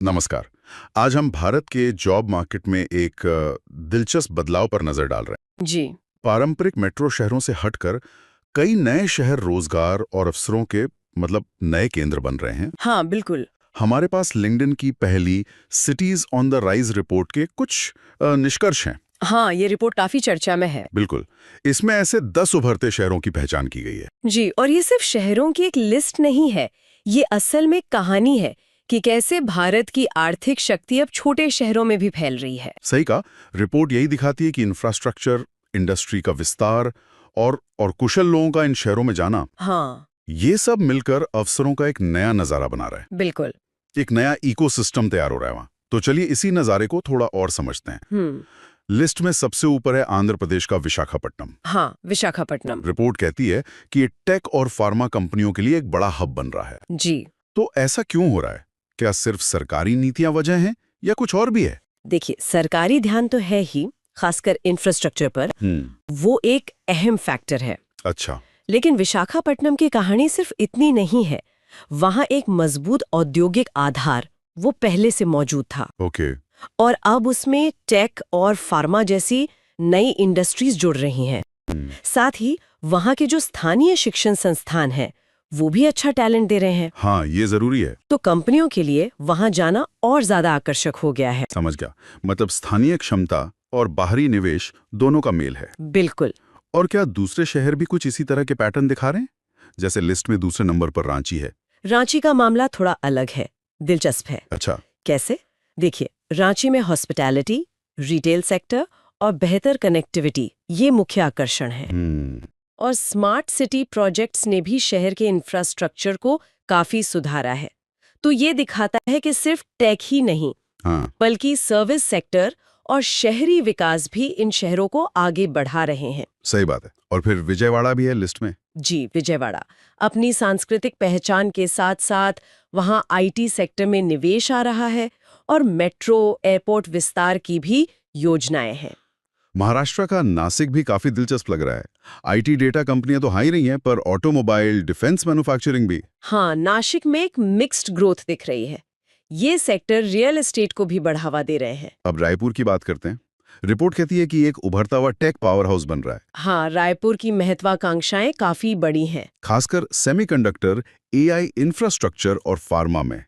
नमस्कार। आज हम भारत के जॉब मार्केट में एक दिलचस्प बदलाव पर नजर डाल रहे हैं। जी। पारंपरिक मेट्रो शहरों से हटकर कई नए शहर रोजगार और अवसरों के नए केंद्र बन रहे हैं। हाँ, बिल्कुल। हमारे पास लिंक्डइन की पहली CTs on the rise report के कुछ निष्कर्ष हैं। हाँ, ये रिपोर्ट काफी चर्चा में है। बिल्कुल। इसमें ऐसे 10 उभरते शहरों की पहचान की गई है। जी, और ये सिर्फ शहरों की एक लिस्ट नहीं है, ये असल में कहानी है कि कैसे भारत की आर्थिक शक्ति अब छोटे शहरों में भी फैल रही है। सही कहा। रिपोर्ट यही दिखाती है कि इंफ्रास्ट्रक्चर, इंडस्ट्री का विस्तार और कुशल लोगों का इन शहरों में जाना, हाँ, ये सब मिलकर अवसरों का एक नया नजारा बना रहा है। बिल्कुल। एक नया इकोसिस्टम तैयार हो रहा है वहां। तो चलिए इसी नजारे को थोड़ा और समझते हैं। लिस्ट में सबसे ऊपर है आंध्र प्रदेश का विशाखापट्टनम। हाँ, विशाखापट्टनम। रिपोर्ट कहती है कि ये टेक और फार्मा कंपनियों के लिए एक बड़ा हब बन रहा है। जी। तो ऐसा क्यों हो रहा है? क्या सिर्फ सरकारी नीतियां वजह हैं या कुछ और भी है? देखिए, सरकारी ध्यान तो है ही, खासकर इंफ्रास्ट्रक्चर पर। वो एक अहम फैक्टर है। अच्छा। लेकिन विशाखापट्टनम की कहानी सिर्फ इतनी नहीं है। वहाँ एक मजबूत औद्योगिक आधार वो पहले से मौजूद था। ओके। और अब उसमें टेक और फार्मा जैसी नई इंडस्ट्रीज जुड़ रही हैं। साथ ही वहाँ के जो स्थानीय शिक्षण संस्थान हैं, वो भी अच्छा टैलेंट दे रहे हैं। हाँ, ये जरूरी है। तो कंपनियों के लिए वहाँ जाना और ज्यादा आकर्षक हो गया है। समझ गया। मतलब स्थानीय क्षमता और बाहरी निवेश दोनों का मेल है। बिल्कुल। और क्या दूसरे शहर भी कुछ इसी तरह के पैटर्न दिखा रहे हैं? जैसे लिस्ट में दूसरे नंबर पर रांची है। रांची का मामला थोड़ा अलग है, दिलचस्प है। अच्छा। कैसे? देखिए, रांची में हॉस्पिटैलिटी, रिटेल सेक्टर और बेहतर कनेक्टिविटी ये मुख्य आकर्षण है। और स्मार्ट सिटी प्रोजेक्ट्स ने भी शहर के इंफ्रास्ट्रक्चर को काफी सुधारा है। तो ये दिखाता है कि सिर्फ टेक ही नहीं, बल्कि सर्विस सेक्टर और शहरी विकास भी इन शहरों को आगे बढ़ा रहे हैं। सही बात है। और फिर विजयवाड़ा भी है लिस्ट में। जी, विजयवाड़ा अपनी सांस्कृतिक पहचान के साथ साथ वहाँ आईटी सेक्टर में निवेश आ रहा है और मेट्रो, एयरपोर्ट विस्तार की भी योजनाएं हैं। महाराष्ट्र का नासिक भी काफी दिलचस्प लग रहा है। आईटी डेटा कंपनियां तो हाई रही हैं, पर ऑटोमोबाइल, डिफेंस मैन्युफैक्चरिंग भी। हाँ, नासिक में एक मिक्स्ड ग्रोथ दिख रही है। ये सेक्टर रियल एस्टेट को भी बढ़ावा दे रहे हैं। अब रायपुर की बात करते हैं। रिपोर्ट कहती है कि एक उभरता हुआ टेक पावर हाउस बन रहा है। हाँ, रायपुर की महत्वाकांक्षाएं काफी बड़ी हैं। खासकर सेमीकंडक्टर, एआई इंफ्रास्ट्रक्चर और फार्मा में।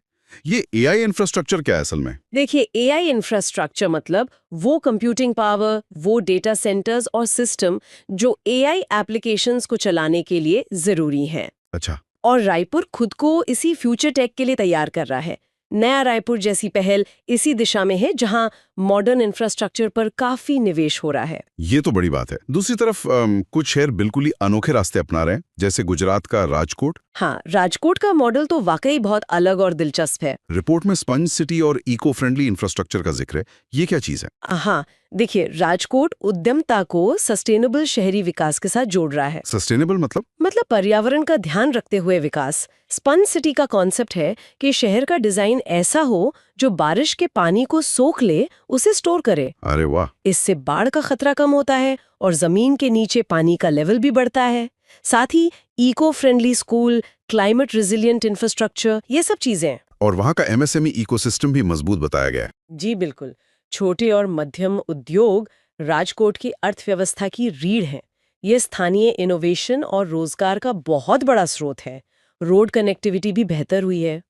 ये एआई इंफ्रास्ट्रक्चर क्या है असल में? देखिए, एआई इंफ्रास्ट्रक्चर मतलब वो कंप्यूटिंग पावर, वो डेटा सेंटर्स और सिस्टम जो एआई एप्लीकेशंस को चलाने के लिए जरूरी हैं। अच्छा। और रायपुर खुद को इसी फ्यूचर टेक के लिए तैयार कर रहा है। नया रायपुर जैसी पहल इसी दिशा में है, जहां मॉडर्न इंफ्रास्ट्रक्चर पर काफी निवेश हो रहा है। ये तो बड़ी बात है। दूसरी तरफ कुछ शहर बिल्कुल ही अनोखे रास्ते अपना रहे हैं, जैसे गुजरात का राजकोट। हाँ, राजकोट का मॉडल तो वाकई बहुत अलग और दिलचस्प है। रिपोर्ट में स्पंज सिटी और इको फ्रेंडली इंफ्रास्ट्रक्चर का जिक्र है। ये क्या चीज है? हाँ, देखिए, राजकोट उद्यमता को सस्टेनेबल शहरी विकास के साथ जोड़ रहा है। सस्टेनेबल मतलब पर्यावरण का ध्यान रखते हुए विकास। स्पंज सिटी का कॉन्सेप्ट है कि शहर का डिजाइन ऐसा हो जो बारिश के पानी को सोख ले, उसे स्टोर करे। अरे वाह। इससे बाढ़ का खतरा कम होता है और जमीन के नीचे पानी का लेवल भी बढ़ता है। साथ ही eco friendly school, climate resilient infrastructure, ये सब चीजें। और वहाँ का एमएसएमई इकोसिस्टम भी मजबूत बताया गया है। जी बिल्कुल। छोटे और मध्यम उद्योग राजकोट की अर्थव्यवस्था की रीढ़ हैं। ये स्थानीय इनोवेशन और रोजगार का बहुत बड़ा स्रोत है। रोड कनेक्टिविटी भी बेहतर हुई है।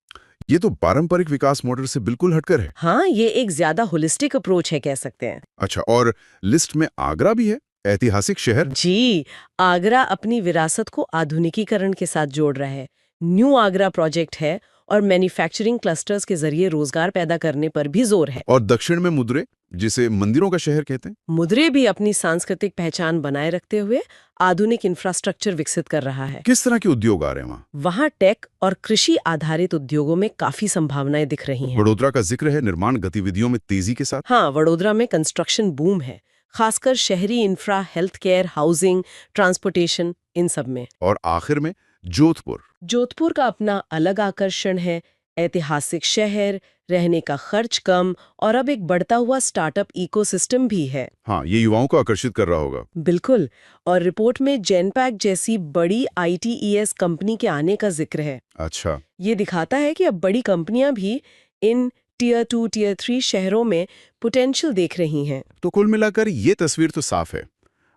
ये तो पारंपरिक विकास मॉडल से बिल्कुल हटकर है। हाँ, ये एक ज्यादा होलिस्टिक अप्रोच है, कह सकते हैं। अच्छा, और लिस्ट में आगरा भी है, ऐतिहासिक शहर। जी, आगरा अपनी विरासत को आधुनिकीकरण के साथ जोड़ रहा है। न्यू आगरा प्रोजेक्ट है और मैन्युफैक्चरिंग क्लस्टर्स के जरिए रोजगार पैदा करने पर भी जोर है। और दक्षिण में मुद्रे, जिसे मंदिरों का शहर कहते हैं। मुद्रे भी अपनी सांस्कृतिक पहचान बनाए रखते हुए आधुनिक इंफ्रास्ट्रक्चर विकसित कर रहा है। किस तरह के उद्योग आ रहे हैं वहाँ? वहाँ टेक और कृषि आधारित उद्योगों में काफी संभावनाएं दिख रही हैं। वडोदरा का जिक्र है निर्माण गतिविधियों में तेजी के साथ। हाँ, वडोदरा में कंस्ट्रक्शन बूम है, खासकर शहरी infra, health care, housing, transportation, इन सब में। और आखिर में जोधपुर का अपना अलग आकर्षण है। ऐतिहासिक शहर, रहने का खर्च कम और अब एक बढ़ता हुआ स्टार्टअप इकोसिस्टम भी है। हाँ, ये युवाओं को आकर्षित कर रहा होगा। बिल्कुल। और रिपोर्ट में जेनपैक जैसी बड़ी आईटीईएस कंपनी के आने का जिक्र है। अच्छा। ये दिखाता है कि अब बड़ी कंपनियां भी इन टियर 2, टियर 3 शहरों में पोटेंशियल देख रही हैं। तो कुल मिलाकर ये तस्वीर तो साफ है।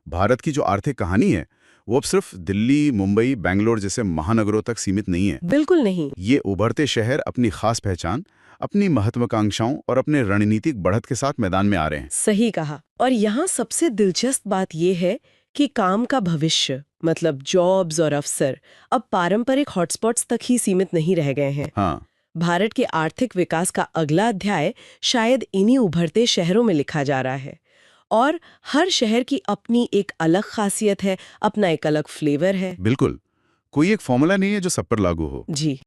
भारत की जो आर्थिक कहानी है वो अब सिर्फ दिल्ली, मुंबई, बेंगलोर जैसे महानगरों तक सीमित नहीं है। बिल्कुल नहीं। ये उभरते शहर अपनी खास पहचान, अपनी महत्वाकांक्षाओं और अपने रणनीतिक बढ़त के साथ मैदान में आ रहे हैं। सही कहा। और यहाँ सबसे दिलचस्प बात यह है कि काम का भविष्य, मतलब जॉब्स और अवसर, अब पारंपरिक हॉटस्पॉट्स तक ही सीमित नहीं रह गए हैं। हाँ, भारत के आर्थिक विकास का अगला अध्याय शायद इन्हीं उभरते शहरों में लिखा जा रहा है। और हर शहर की अपनी एक अलग खासियत है, अपना एक अलग फ्लेवर है। बिल्कुल। कोई एक फॉर्मूला नहीं है जो सब पर लागू हो। जी।